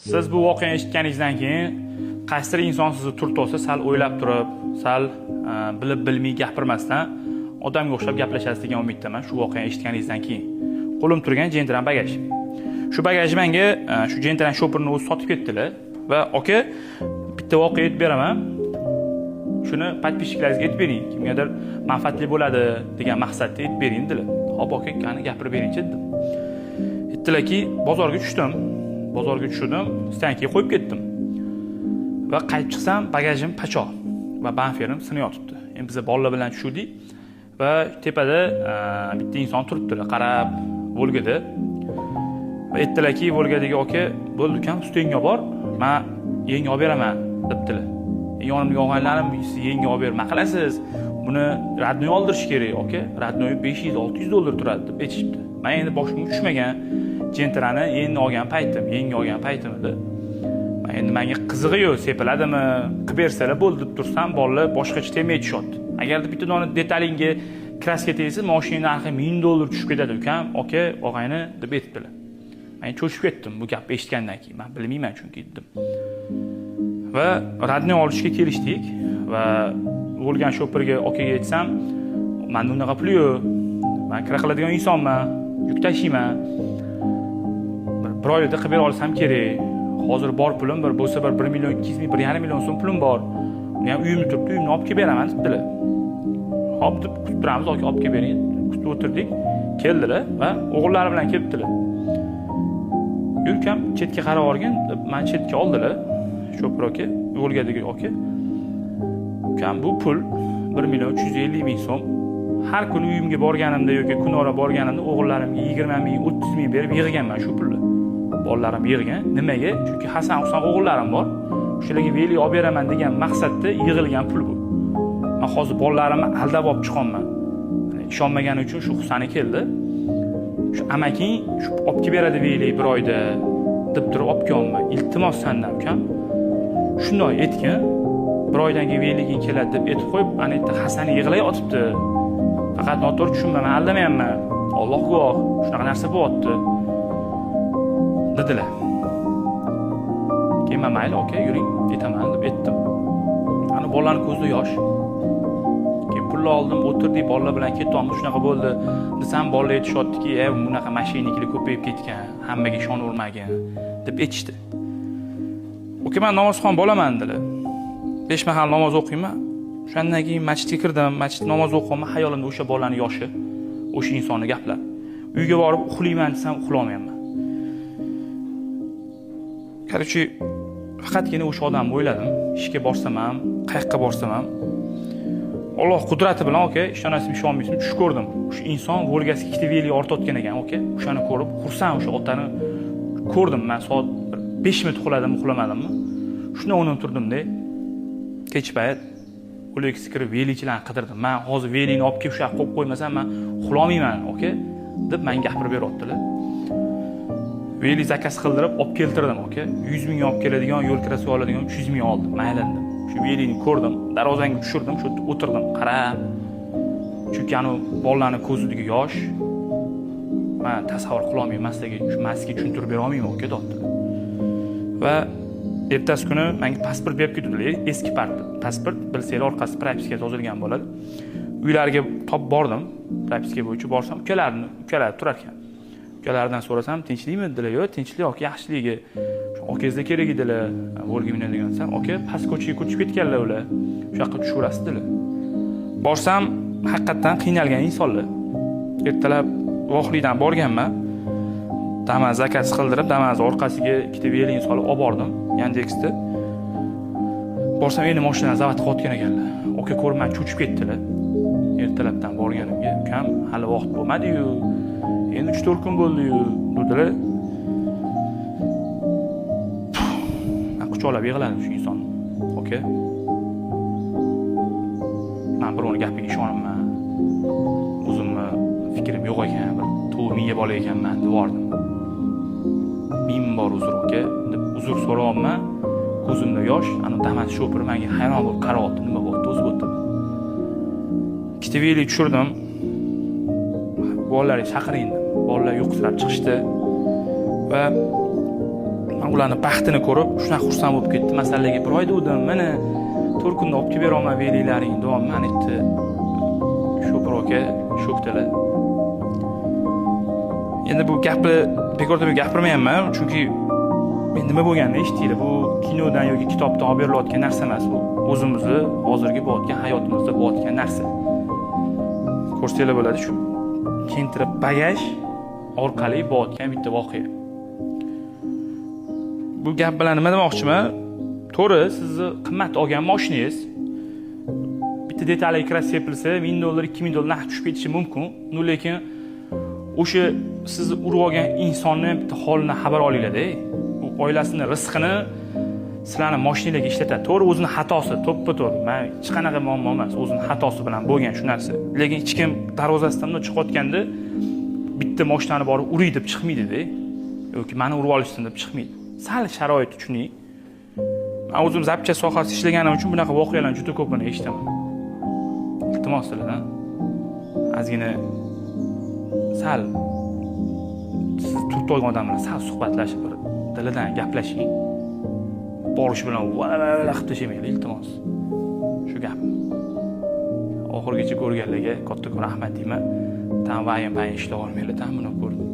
Siz bu voqeani eshitganingizdan keyin qaysidir inson sizni turtib olsa, sal o'ylab turib, sal bilib bilmay gapirmasdan odamga o'xshab gaplashasiz degan umiddaman shu voqeani eshitganingizdan keyin. Qo'lim turgan Gentrain bagaj. Shu bagaj menga shu Gentrain shopirni o'zi sotib ketdilar va aka bitta voqea aytib beraman. Shuni podpischiklaringizga aytib bering. Kimgadir manfaatli bo'ladi degan maqsadda aytib bering dedilar. Xo'p aka, qani gapirib beringchi dedim. Aytdilarki, bozorga tushdim. Bozorga tushdim, stankiga qo'yib ketdim. Va qaytib chiqsam, bagajim pachoq va banferim sinib yotibdi. Endi biz bolalar bilan tushdik va tepada bitta inson turibdilar, qarab Volgada. Va aytdilarki, Volgadagi aka, bo'ldi ukam, ustingga bor, men yangi olib beraman debdilar. Yonimga olganlarim, siz yangi olib berma qilasiz. Buni radnoy oldirish kerak, aka. Radnoy 500-600 dollar turadi deb aytishibdi. Men endi boshimga tushmagan Gentrainni yangi olgan paytim edi. Men endi menga qizig'i yo'q, sepiladimi, qilib bersalar bo'ldi deb tursam, bolalar boshqacha temay tushyapti. Agarda bitta dona detalinga kraska tegsa, mashina narxi 1000 dollar tushib ketadi ukam, aka, og'ayni deb aytdilar. Men cho'chib ketdim bu gapni eshitgandan keyin. Men bilmayman chunki dedim. Va radnoy olishga kelishdik va bo'lgan shopirga akaga aytsam, "Men bunaqa pul yo'q. Men kira qiladigan insonman, yuk tashiyman. Bir oyda qilib bera olsam kerak. Hozir bor pulim bir bo'lsa 1 million 200 ming, 1,5 million so'm pulim bor. Uni ham uyimda turibdi, uyimni olib kelib beraman" dedilar. Xo'p deb kutib turamiz, aka olib kelib bering. Kutib o'tirdik. Keldilar va o'g'illari bilan kelibdilar. Yurkam chetga qarab olgan, men chetga oldilar. Shopir aka, Volgadagi aka. Ukam bu pul 1 million 350 ming so'm. Har kuni uyimga borganimda yoki kunora borganimda o'g'illarimga 20 ming, 30 ming berib yig'ganman shu pulni. Bolalarim yig'gan. Nimaga? Chunki Hasan Husan o'g'illarim bor. O'shalarga veli olib beraman degan maqsadda yig'ilgan pul bu. Men hozir bolalarimni aldab olib chiqaman. Ishonmagani uchun shu Husani keldi. Shu amaking shu olib kelib beradi veli bir oyda deb turib olib kelman. Iltimos sendan ukam. Shunday aytgan. Bir oydan keyin veliging keladi deb aytib qo'yib, ana yerda Hasan yig'lay otibdi. Faqat noto'g'ri tushunmayman, aldamayapman. Alloh guvoh, shunaqa narsa bo'lyapti. Dedilar. Keyin men mayli, aka, yuring, aytaman deb aytdim. Ana bolalarning ko'zida yosh. Keyin pulni oldim, o'tirdik, bolalar bilan ketyapmiz, shunaqa bo'ldi. Desam, bolalar aytishyaptiki, bunaqa mashinachilar ko'payib ketgan, hammaga ishonavermagin deb aytishdi. Aka, men namozxon bo'laman dedilar. 5 mahal namoz o'qiyman. Shundan keyin masjidga kirdim, masjidda namoz o'qiyman, hayolimda o'sha bolaning yoshi, o'sha insonning gaplar. Uyga borib uxlayman desam, uxlamayman. Qarchi, faqatgina o'sha odamni o'yladim. Ishga borsam ham, qayoqqa borsam ham Alloh qudrati bilan aka, ishonasizmi, ishonmaysizmi, tush ko'rdim. O'sha inson Volgasiga ikkita veli ortayotgan ekan, aka. O'shani ko'rib, xursand o'sha otani ko'rdim. Men soat 5 minut uxladim, uxlamadimmi? Shundan o'rnidan turdim-da. Kech payt O'leksiz kirib velichilarni qidirdim. Men hozir velini olib kelib shu yoqqa qo'yib qo'ymasam, men uxlamayman, aka, deb menga gapirib beryaptilar. Veli zakaz qildirib olib keltirdim, aka. 100 ming olib keladigan, yo'l kirasi oladigan 300 ming oldim. Maylandim. Shu velini ko'rdim, darvozanga tushirdim, shu o'tirdim, qarab. Chunki ana bolalarning ko'zidagi yosh men tasavvur qila olmayman, shu masga tushuntirib bera olmayman, aka, doktor. Va ertasi kuni menga pasport berib ketdilar, eski pasport, bilsanglar orqasi propiska yozilgan bo'ladi. Uylariga top bordim, propiska bo'yicha borsam, ukalar turar ekan. Ukalardan so'rasam, tinchlikmi dedilar? Yo'q, tinchlik, aka, yaxshiligi. Shu akangizda kerak edilar, Volga minadigan desam, aka, past ko'chaga ko'chib ketganlar ular. Shu yoqqa tushaverasiz dedilar. Borsam, haqiqatan qiynalgan insonlar. Ertalab vohlikdan borganman. Damas zakaz qildirib, Damas orqasiga ikkita velini solib olib bordim, Yandexda. Borsam, endi mashinani zavodga otgan ekanlar. Aka, ko'rmay cho'chib ketdilar. Ertalabdan borganimga, ukam, hali vaqt bo'lmadi-yu. Endi 3-4 kun bo'ldi-yu, dedilar. Men quchoqlab yig'ladim shu inson. Aka. Men birovning gapiga ishonmayman. O'zimni fikrim yo'q ekan, bir to'miga bola ekanman, devordim. Ming bor uzr, aka, deb uzr so'rayapman. Ko'zimda yosh, ana Damas shopir menga hayron bo'lib qarayapti, nima bo'ldi, o'zi bo'ldi. Ikkita veli tushirdim. Bolalarni chaqiring. Bolalar yo'qsilab chiqishdi va men ularni baxtini ko'rib shunaqa xursand bo'lib ketdim. Masalaga bir oy dedim, mana 4 kunda olib kelib beraman veringlaring, dedim. Men aytdi, sho'pir aka, sho'kdilar. Endi bu gapni bekorda gapirmayapman, chunki men nima bo'lganini eshitdinglar. Bu kinodan yoki kitobdan olib berilayotgan narsa emas, bu o'zimizni hozirgi bo'layotgan hayotimizda bo'layotgan narsa. Ko'rsanglar bo'ladi, shu kentirib bagaj orqali bo'layotgan bitta voqea. Bu gap bilan nima demoqchiman? To'g'ri, sizni qimmat olgan mashinangiz bitta detalga kira sepilsa, $1000, $2000 narx tushib ketishi mumkin. Lekin o'sha sizni urib olgan insonni ham bitta holidan xabar olinglar-da. U oilasini rizqini sizlarni mashinangizga ishlatadi. To'g'ri, o'zini xatosi, to'ppa-to'g'ri. Men hech qanaqa muammo emas, o'zini xatosi bilan bo'lgan shu narsa. Lekin hech kim darvozasidan chiqayotganda bitta mashinani borib uray deb chiqmaydi-da. Yoki meni urib olishsin deb chiqmaydi. Sal sharoit tushunay. Men o'zim zapcha sohasida ishlaganim uchun bunaqa voqealarni juda ko'pini eshitaman. Iltimos sizlardan ozgina sal siz turib olgan odam bilan sal suhbatlashib, bir dilidan gaplashing. Borish bilan qilib tashamanglar, iltimos. Shu gap. Oxirgacha ko'rganlarga katta rahmat deyman. Tan vayim ishlab olmanglar, tan buni ko'rdim.